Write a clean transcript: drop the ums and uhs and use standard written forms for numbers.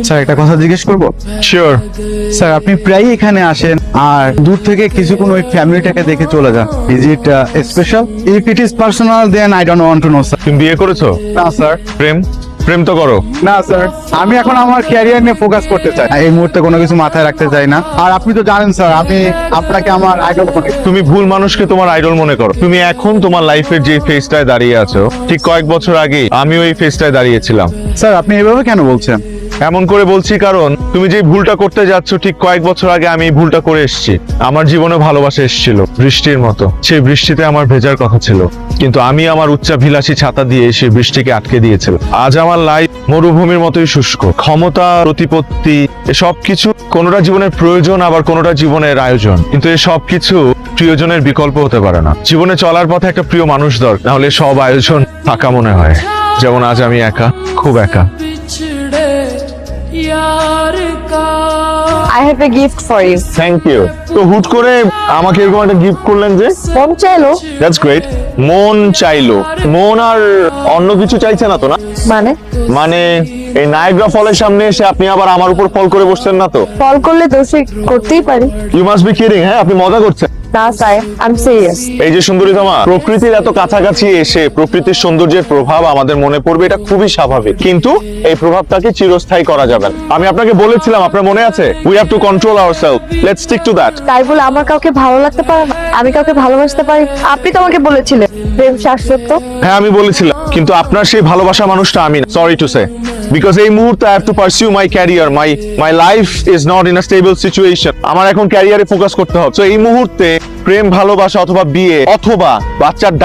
Sir একটা কথা জিজ্ঞেস করবো? শিওর। স্যার আপনি প্রায়ই এখানে আসেন আর দূর থেকে কিছুক্ষণ ওই ফ্যামিলিটাকে দেখে চলে যান। Is it special? If it is personal then I don't want to know sir. তুমি বিয়ে করেছো? না স্যার। প্রেম প্রেম তো করো। না স্যার, আমি এখন আমার ক্যারিয়ার নিয়ে ফোকাস করতে চাই, এই মুহূর্তে কোনো কিছু মাথায় রাখতে চাই না। আর আপনি তো জানেন স্যার, আমি আপনাকে আমার আইডল মনে করি। তুমি ভুল মানুষকে তোমার আইডল মনে করো। তুমি এখন তোমার লাইফের যে ফেজটায় দাঁড়িয়ে আছো, ঠিক কয়েক বছর আগে আমিও এই ফেজটায় দাঁড়িয়েছিলাম। স্যার আপনি এভাবে কেন বলছেন? এমন করে বলছি কারণ তুমি যে ভুলটা করতে যাচ্ছ, ঠিক কয়েক বছর আগে আমি এই ভুলটা করে এসেছি। আমার জীবনে ভালোবাসা এসেছিল বৃষ্টির মতো। সেই বৃষ্টিতে আমার ভেজার কথা ছিল, কিন্তু আমি আমার উচ্চাভিলাষী ছাতা দিয়ে সেই বৃষ্টিকে আটকে দিয়েছিলাম। আজ আমার লাইফ মরুভূমির মতোই শুষ্ক। ক্ষমতা, প্রতিপত্তি, এসব কিছু কোনোটা জীবনের প্রয়োজন, আবার কোনোটা জীবনের আয়োজন, কিন্তু এই সব কিছু প্রিয়জনের বিকল্প হতে পারে না। জীবনে চলার পথে একটা প্রিয় মানুষ দরকার, নাহলে সব আয়োজন ফাঁকা মনে হয়। যেমন আজ আমি একা, খুব একা। I have a gift for you. Thank you. তো হুট করে আমাকে এরকম একটা গিফট করলেন যে? মন চাইলো? That's great. মন চাইলো? মন আর অন্য কিছু চাইছে না তো? না মানে মানে এই নায়াগ্রা ফলের সামনে এসে আপনি আবার আমার উপর ফল করে বসছেন না তো? কল করলে দোষী করতেই পারি। You must be kidding. হ্যাঁ, আপনি মজা করছেন। না স্যার, আই এম সিরিয়াস। এই যে সুন্দরী তোমা, প্রকৃতির এত কাছাকাছি এসে প্রকৃতির সৌন্দর্যের প্রভাব আমাদের মনে পড়বে, এটা খুবই স্বাভাবিক, কিন্তু এই প্রভাবটাকে চিরস্থায়ী করা যাবে না। আমি আপনাকে বলেছিলাম, আপনার মনে আছে, we have to control ourself, let's stick to that. তাই বলে আমার কাউকে ভালো লাগতে পারে না, আমি কাউকে ভালোবাসতে পারি? আপনি তো আমাকে বলেছিলেন প্রেম শাশ্বত। হ্যাঁ আমি বলেছিলাম, কিন্তু আপনার সেই ভালোবাসা মানুষটা আমি না, সরি টু সে। বিকজ এই মুহূর্তে I have to pursue my career, my life is not in a stable situation. আমার এখন ক্যারিয়ারে ফোকাস করতে হবে। সো এই মুহূর্তে প্রেম, ভালোবাসা অথবা বিয়ে অথবা বাচ্চার